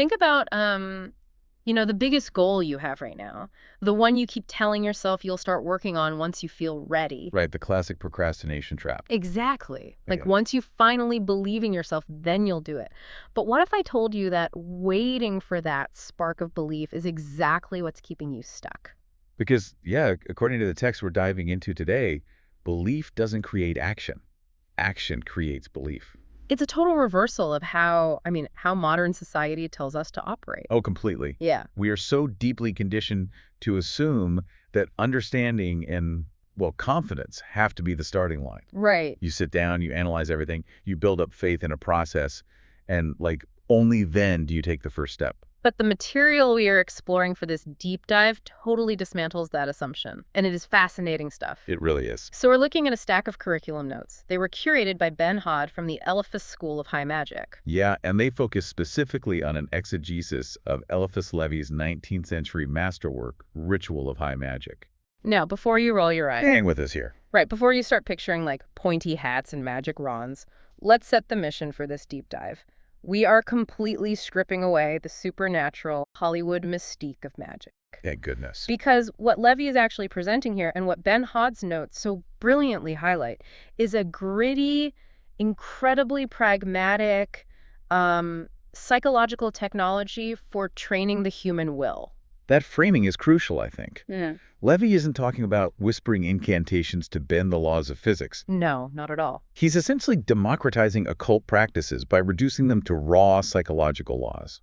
Think about, the biggest goal you have right now, the one you keep telling yourself you'll start working on once you feel ready. Right, the classic procrastination trap. Exactly. I Like get it. once you finally believe in yourself, then you'll do it. But what if I told you that waiting for that spark of belief is exactly what's keeping you stuck? Because, yeah, according to the text we're diving into today, belief doesn't create action. Action creates belief. It's a total reversal of how modern society tells us to operate. Oh, completely. Yeah. We are so deeply conditioned to assume that understanding and, well, confidence have to be the starting line. Right. You sit down, you analyze everything, you build up faith in a process, and, like, only then do you take the first step. But the material we are exploring for this deep dive totally dismantles that assumption. And it is fascinating stuff. It really is. So we're looking at a stack of curriculum notes. They were curated by Ben Hod from the Eliphas School of High Magic. Yeah, and they focus specifically on an exegesis of Eliphas Levi's 19th century masterwork, Ritual of High Magic. Now, before you roll your eyes, Hang with us here. right, before you start picturing like pointy hats and magic wands, let's set the mission for this deep dive. We are completely stripping away the supernatural Hollywood mystique of magic. Thank goodness. Because what Levy is actually presenting here and what Ben Hod's notes so brilliantly highlight is a gritty, incredibly pragmatic, psychological technology for training the human will. That framing is crucial, I think. Yeah. Levy isn't talking about whispering incantations to bend the laws of physics. No, not at all. He's essentially democratizing occult practices by reducing them to raw psychological laws.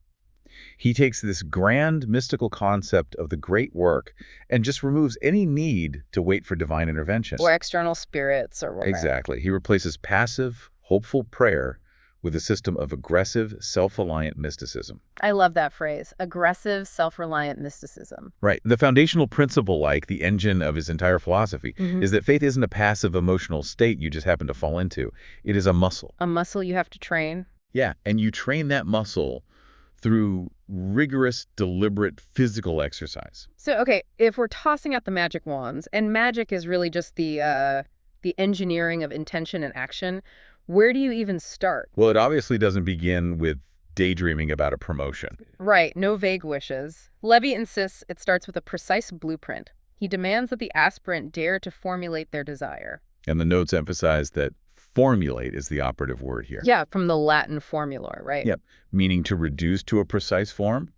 He takes this grand mystical concept of the great work and just removes any need to wait for divine intervention. Or external spirits or whatever. Exactly. He replaces passive, hopeful prayer with a system of aggressive, self-reliant mysticism. I love that phrase, aggressive, self-reliant mysticism. Right. The foundational principle, like the engine of his entire philosophy, is that faith isn't a passive emotional state you just happen to fall into. It is a muscle. A muscle you have to train. Yeah, and you train that muscle through rigorous, deliberate physical exercise. So, okay, if we're tossing out the magic wands, and magic is really just the engineering of intention and action, where do you even start? Well, it obviously doesn't begin with daydreaming about a promotion. Right, no vague wishes. Levy insists it starts with a precise blueprint. He demands that the aspirant dare to formulate their desire. And the notes emphasize that formulate is the operative word here. Yeah, from the Latin formula, right? Yep, meaning to reduce to a precise form.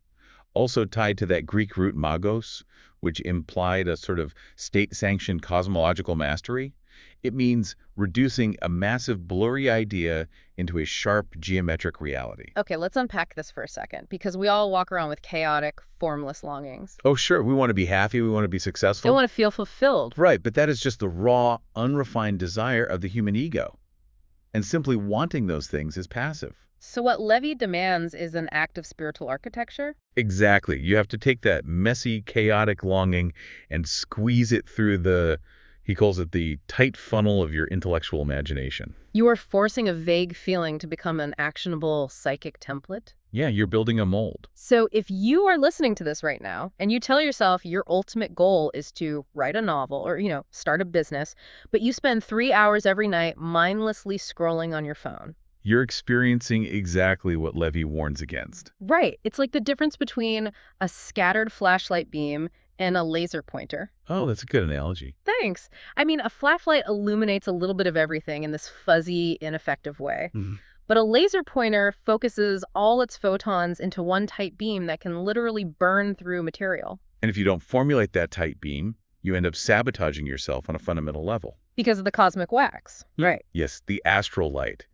Also tied to that Greek root magos, which implied a sort of state-sanctioned cosmological mastery. It means reducing a massive blurry idea into a sharp geometric reality. Okay, let's unpack this for a second, because we all walk around with chaotic, formless longings. Oh, sure, we want to be happy, we want to be successful. They want to feel fulfilled. Right, but that is just the raw, unrefined desire of the human ego. And simply wanting those things is passive. So what Levy demands is an act of spiritual architecture? Exactly. You have to take that messy, chaotic longing and squeeze it through he calls it the tight funnel of your intellectual imagination. You are forcing a vague feeling to become an actionable psychic template? Yeah, you're building a mold. So if you are listening to this right now and you tell yourself your ultimate goal is to write a novel or, start a business, but you spend 3 hours every night mindlessly scrolling on your phone. You're experiencing exactly what Levy warns against. Right. It's like the difference between a scattered flashlight beam and a laser pointer. Oh, that's a good analogy. Thanks. I mean, a flashlight illuminates a little bit of everything in this fuzzy, ineffective way. But a laser pointer focuses all its photons into one tight beam that can literally burn through material. And if you don't formulate that tight beam, you end up sabotaging yourself on a fundamental level. Because of the cosmic wax. Right. Yes, the astral light.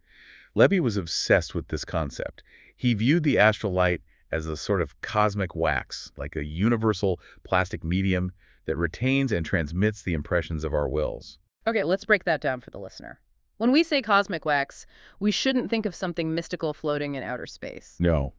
Levy was obsessed with this concept. He viewed the astral light as a sort of cosmic wax, like a universal plastic medium that retains and transmits the impressions of our wills. Okay, let's break that down for the listener. When we say cosmic wax, we shouldn't think of something mystical floating in outer space. No.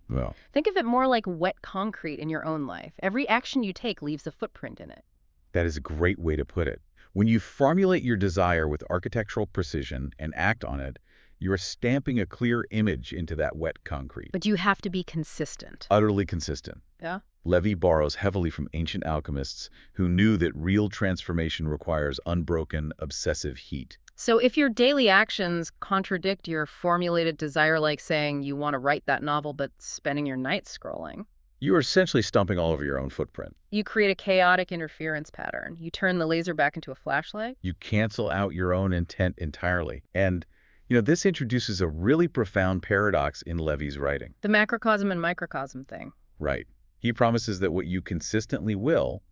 Think of it more like wet concrete in your own life. Every action you take leaves a footprint in it. That is a great way to put it. When you formulate your desire with architectural precision and act on it, you are stamping a clear image into that wet concrete. But you have to be consistent. Utterly consistent. Yeah? Levy borrows heavily from ancient alchemists who knew that real transformation requires unbroken, obsessive heat. So if your daily actions contradict your formulated desire, like saying you want to write that novel but spending your nights scrolling, You are essentially stomping all over your own footprint. you create a chaotic interference pattern. You turn the laser back into a flashlight. You cancel out your own intent entirely. And, this introduces a really profound paradox in Levy's writing. The macrocosm and microcosm thing. Right. He promises that what you consistently will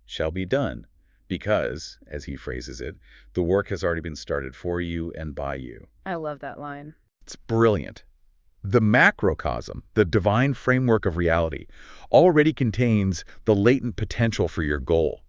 shall be done because, as he phrases it, the work has already been started for you and by you. I love that line. It's brilliant. The macrocosm, the divine framework of reality, already contains the latent potential for your goal.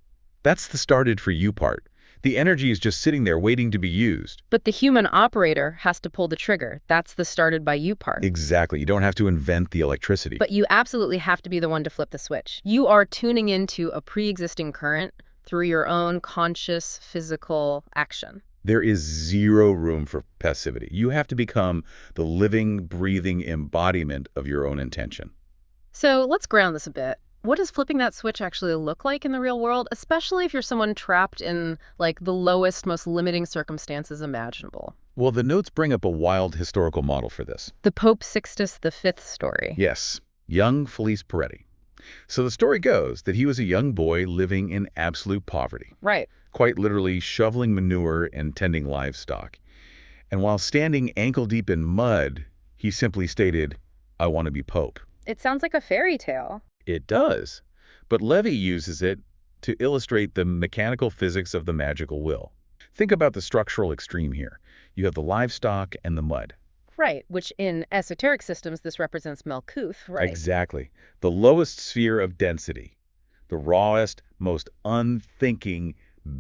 That's the started for you part. The energy is just sitting there waiting to be used. But the human operator has to pull the trigger. That's the started by you part. Exactly. You don't have to invent the electricity. But you absolutely have to be the one to flip the switch. You are tuning into a pre-existing current through your own conscious physical action. There is zero room for passivity. You have to become the living, breathing embodiment of your own intention. So let's ground this a bit. What does flipping that switch actually look like in the real world, especially if you're someone trapped in, like, the lowest, most limiting circumstances imaginable? Well, the notes bring up a wild historical model for this. The Pope Sixtus V story. Yes, young Felice Peretti. So the story goes that he was a young boy living in absolute poverty, Right. quite literally shoveling manure and tending livestock. And while standing ankle-deep in mud, he simply stated, "I want to be Pope." It sounds like a fairy tale. It does, but Levy uses it to illustrate the mechanical physics of the magical will. Think about the structural extreme here. You have the livestock and the mud. Right, which in esoteric systems, this represents Malkuth, right? Exactly. The lowest sphere of density, the rawest, most unthinking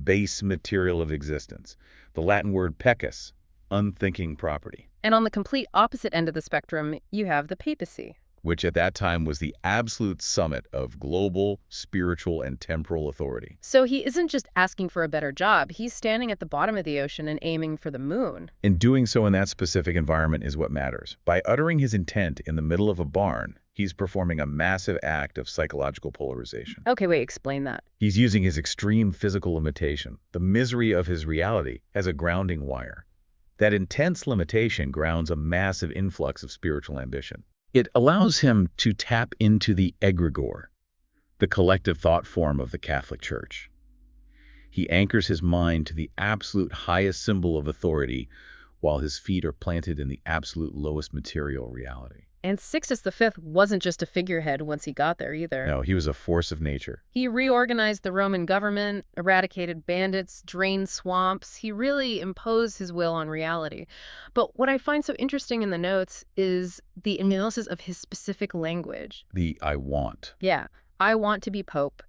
base material of existence. The Latin word pecus, unthinking property, And on the complete opposite end of the spectrum, you have the papacy. which at that time was the absolute summit of global, spiritual, and temporal authority. So he isn't just asking for a better job, he's standing at the bottom of the ocean and aiming for the moon. And doing so in that specific environment is what matters. By uttering his intent in the middle of a barn, he's performing a massive act of psychological polarization. Okay, wait, explain that. He's using his extreme physical limitation, the misery of his reality, as a grounding wire. That intense limitation grounds a massive influx of spiritual ambition. It allows him to tap into the egregore, the collective thought form of the Catholic Church. He anchors his mind to the absolute highest symbol of authority while his feet are planted in the absolute lowest material reality. And Sixtus V wasn't just a figurehead once he got there either. No, he was a force of nature. He reorganized the Roman government, eradicated bandits, drained swamps. He really imposed his will on reality. But what I find so interesting in the notes is the analysis of his specific language. The I want. Yeah, I want to be Pope.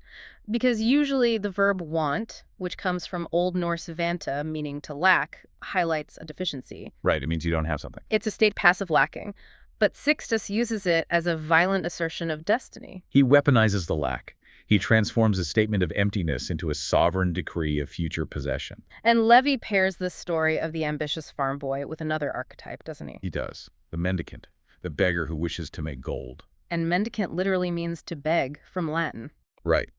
Because usually the verb want, which comes from Old Norse vanta, meaning to lack, highlights a deficiency. Right, it means you don't have something. It's a state passive lacking. But Sixtus uses it as a violent assertion of destiny. He weaponizes the lack. He transforms a statement of emptiness into a sovereign decree of future possession. And Levy pairs this story of the ambitious farm boy with another archetype, doesn't he? He does. The mendicant, the beggar who wishes to make gold. And mendicant literally means to beg from Latin. Right.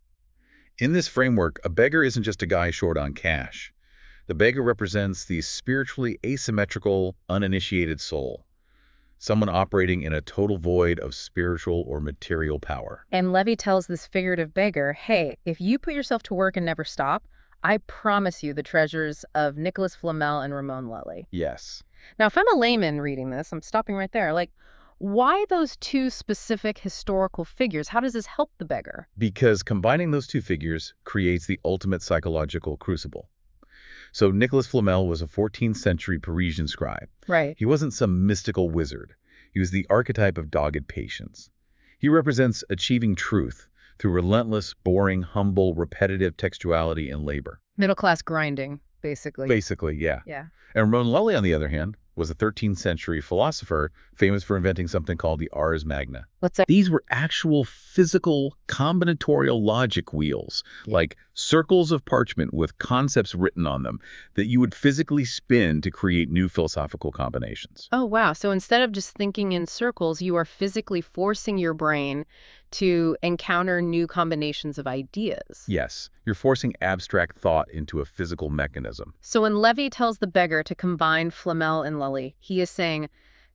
In this framework, a beggar isn't just a guy short on cash. The beggar represents the spiritually asymmetrical, uninitiated soul. Someone operating in a total void of spiritual or material power. And Levy tells this figurative beggar, hey, if you put yourself to work and never stop, I promise you the treasures of Nicholas Flamel and Ramon Lully. Yes. Now, if I'm a layman reading this, I'm stopping right there. Like, why those two specific historical figures? How does this help the beggar? Because combining those two figures creates the ultimate psychological crucible. So Nicholas Flamel was a 14th century Parisian scribe. Right. He wasn't some mystical wizard. He was the archetype of dogged patience. He represents achieving truth through relentless, boring, humble, repetitive textuality and labor. Middle-class grinding, basically. Basically, yeah. Yeah. And Ramon Lully, on the other hand, was a 13th century philosopher famous for inventing something called the Ars Magna. What's that? These were actual physical combinatorial logic wheels, Yeah. like circles of parchment with concepts written on them that you would physically spin to create new philosophical combinations. Oh, wow. So instead of just thinking in circles, you are physically forcing your brain to encounter new combinations of ideas. Yes, you're forcing abstract thought into a physical mechanism. So when Levy tells the beggar to combine Flamel and Lully, he is saying,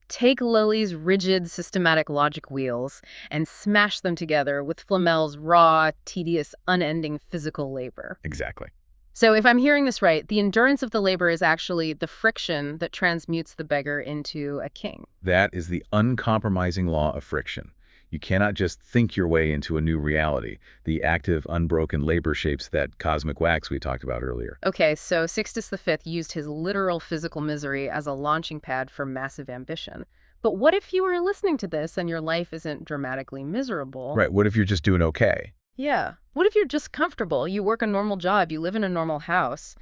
take Lully's rigid, systematic logic wheels and smash them together with Flamel's raw, tedious, unending physical labor. Exactly. So if I'm hearing this right, the endurance of the labor is actually the friction that transmutes the beggar into a king. That is the uncompromising law of friction. You cannot just think your way into a new reality. The active, unbroken labor shapes that cosmic wax we talked about earlier. Okay, so Sixtus V used his literal physical misery as a launching pad for massive ambition. But what if you were listening to this and your life isn't dramatically miserable? Right, what if you're just doing okay? Yeah. What if you're just comfortable? You work a normal job, you live in a normal house.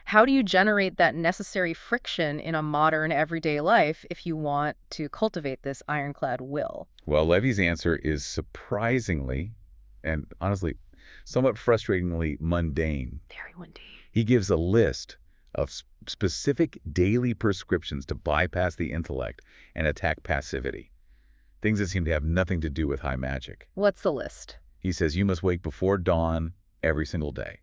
How do you generate that necessary friction in a modern, everyday life if you want to cultivate this ironclad will? Well, Levy's answer is surprisingly, and honestly, somewhat frustratingly mundane. Very mundane. He gives a list of specific daily prescriptions to bypass the intellect and attack passivity. Things that seem to have nothing to do with high magic. What's the list? He says you must wake before dawn every single day.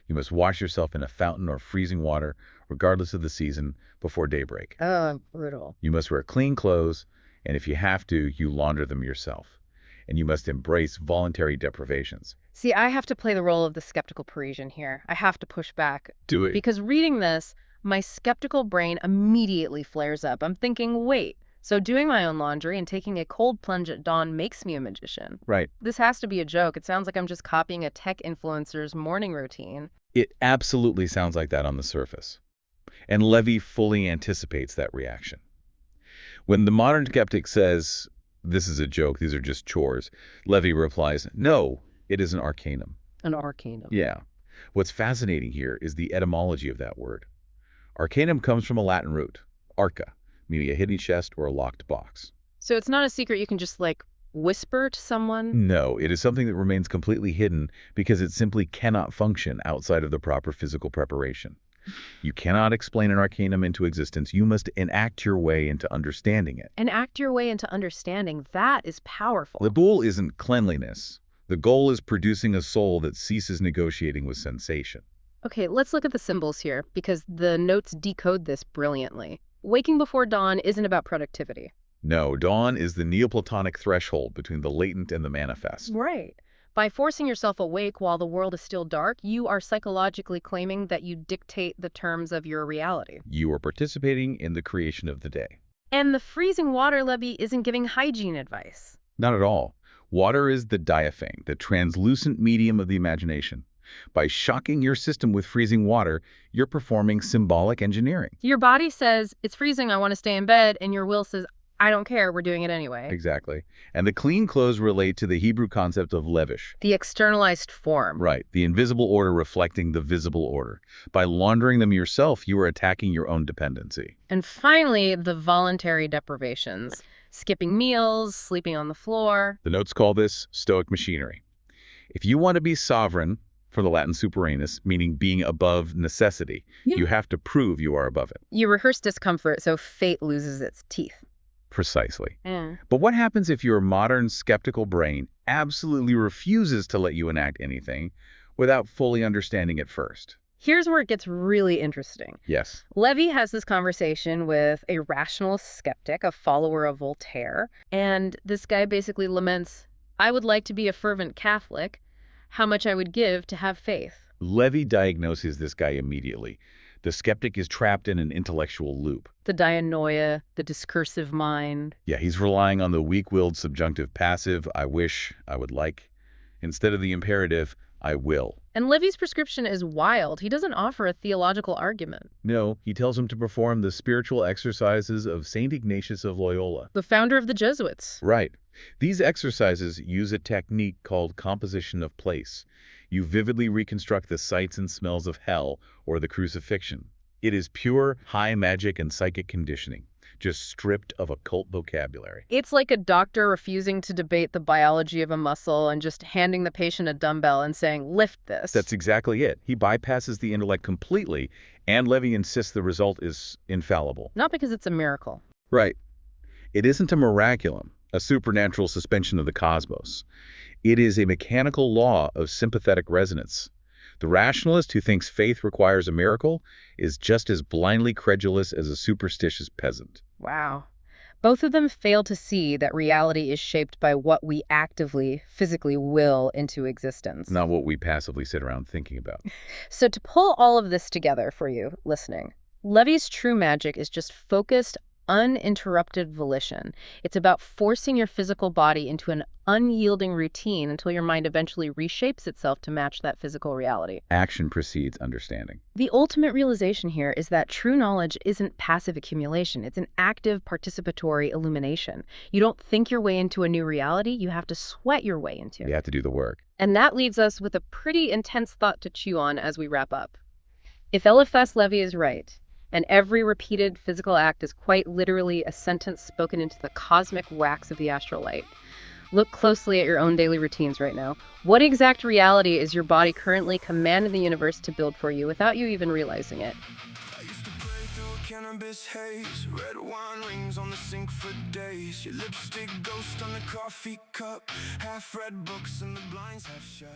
You must wash yourself in a fountain or freezing water, regardless of the season, before daybreak. Oh, brutal. You must wear clean clothes, and if you have to, you launder them yourself. And you must embrace voluntary deprivations. See, I have to play the role of the skeptical Parisian here. I have to push back. Do it. Because reading this, my skeptical brain immediately flares up. I'm thinking, wait, so doing my own laundry and taking a cold plunge at dawn makes me a magician. Right. This has to be a joke. It sounds like I'm just copying a tech influencer's morning routine. It absolutely sounds like that on the surface. And Levy fully anticipates that reaction. When the modern skeptic says, this is a joke, these are just chores, Levy replies, no, it is an arcanum. An arcanum. Yeah. What's fascinating here is the etymology of that word. Arcanum comes from a Latin root, arca, meaning a hidden chest or a locked box. So it's not a secret you can just, whisper to someone? No, it is something that remains completely hidden because it simply cannot function outside of the proper physical preparation. You cannot explain an arcanum into existence. You must enact your way into understanding it. Enact your way into understanding. That is powerful. The goal isn't cleanliness. The goal is producing a soul that ceases negotiating with sensation. Okay, let's look at the symbols here, because the notes decode this brilliantly. Waking before dawn isn't about productivity. No, dawn is the Neoplatonic threshold between the latent and the manifest. Right. By forcing yourself awake while the world is still dark, you are psychologically claiming that you dictate the terms of your reality. You are participating in the creation of the day. And the freezing water Levy isn't giving hygiene advice. Not at all. Water is the diaphane, the translucent medium of the imagination. By shocking your system with freezing water, you're performing symbolic engineering. Your body says, it's freezing, I want to stay in bed, and your will says, I don't care, we're doing it anyway. Exactly. And the clean clothes relate to the Hebrew concept of levish. The externalized form. Right, the invisible order reflecting the visible order. By laundering them yourself, you are attacking your own dependency. And finally, the voluntary deprivations. Skipping meals, sleeping on the floor. The notes call this Stoic machinery. If you want to be sovereign, from the Latin superanus, meaning being above necessity, you have to prove you are above it. You rehearse discomfort so fate loses its teeth. Precisely. But what happens if your modern skeptical brain absolutely refuses to let you enact anything without fully understanding it first? Here's where it gets really interesting. Yes. Levy has this conversation with a rationalist skeptic, a follower of Voltaire, and this guy basically laments, I would like to be a fervent Catholic, how much I would give to have faith. Levy diagnoses this guy immediately. The skeptic is trapped in an intellectual loop. The dianoia, the discursive mind. Yeah, he's relying on the weak-willed subjunctive passive, I wish, I would like, instead of the imperative, I will. And Levy's prescription is wild. He doesn't offer a theological argument. No, he tells him to perform the spiritual exercises of St. Ignatius of Loyola. The founder of the Jesuits. Right. These exercises use a technique called composition of place. You vividly reconstruct the sights and smells of hell or the crucifixion. It is pure, high magic and psychic conditioning. just stripped of occult vocabulary. It's like a doctor refusing to debate the biology of a muscle and just handing the patient a dumbbell and saying, lift this. That's exactly it. He bypasses the intellect completely, and Levy insists the result is infallible. Not because it's a miracle. Right. It isn't a miraculum, a supernatural suspension of the cosmos. It is a mechanical law of sympathetic resonance. The rationalist who thinks faith requires a miracle is just as blindly credulous as a superstitious peasant. Wow. Both of them fail to see that reality is shaped by what we actively, physically will into existence. Not what we passively sit around thinking about. So to pull all of this together for you listening, Levy's true magic is just focused, uninterrupted volition. It's about forcing your physical body into an unyielding routine until your mind eventually reshapes itself to match that physical reality. Action precedes understanding. The ultimate realization here is that true knowledge isn't passive accumulation. It's an active participatory illumination. You don't think your way into a new reality. You have to sweat your way into it. You have to do the work. And that leaves us with a pretty intense thought to chew on as we wrap up. If Eliphas Levi is right, and every repeated physical act is quite literally a sentence spoken into the cosmic wax of the astral light, look closely at your own daily routines right now. What exact reality is your body currently commanding the universe to build for you without you even realizing it? I used to pray through a cannabis haze, red wine rings on the sink for days, your lipstick ghost on the coffee cup, half read books and the blinds half shut.